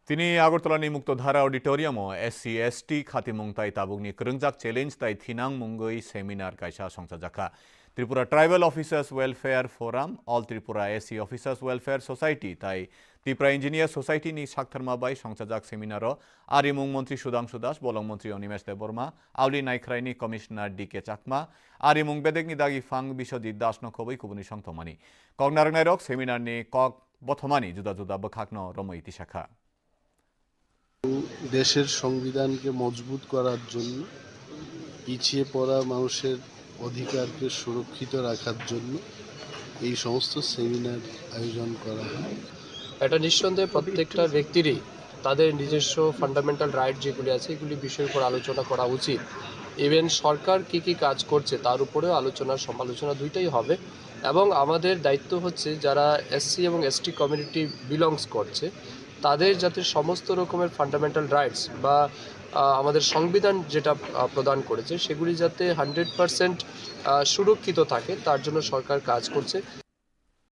Tini Agartala Muktodhara Auditorium SC ST Khati Mungtai Tabugni Krungjak Challenge Tai Thinang Mungui Seminar Kaisa Songsajaka Tripura Tribal Officers Welfare Forum All Tripura SC Officers Welfare Society Tai Tripura Engineer Society ni Saktharma Bai Songsajak Seminaro Arimung Montri Sudhangshu Das Bolong Montri Onimesh Deborma Auli Naikraini Commissioner DK Chakma Arimung Bedek ni Dagi Fang Bishojit Das no Khoboi Kubuni Songtomani Kognar Nairok Seminar ni Kog Bothomani Juda Juda Bakhakno Romo Itishakha দেশের সংবিধানকে মজবুত করার জন্য পিছিয়ে পড়া মানুষের অধিকারকে সুরক্ষিত রাখার জন্য এই সমস্ত সেমিনার আয়োজন করা হয়। এটা নিঃসন্দেহে প্রত্যেকটা ব্যক্তিরই তাদের নিজস্ব ফান্ডামেন্টাল রাইট যেগুলি আছে এগুলি বিষয়ের উপর আলোচনা করা উচিত। ইভেন সরকার কি কাজ করছে তার উপরেও আলোচনা সমালোচনা দুইটাই হবে এবং আমাদের দায়িত্ব হচ্ছে যারা এসসি এবং এসটি কমিউনিটি বিলংস করছে তাদের যাতে সমস্ত রকমের ফান্ডামেন্টাল রাইটস বা আমাদের সংবিধান যেটা প্রদান করেছে সেগুলি যাতে 100% সুরক্ষিত থাকে তার জন্য সরকার কাজ করছে।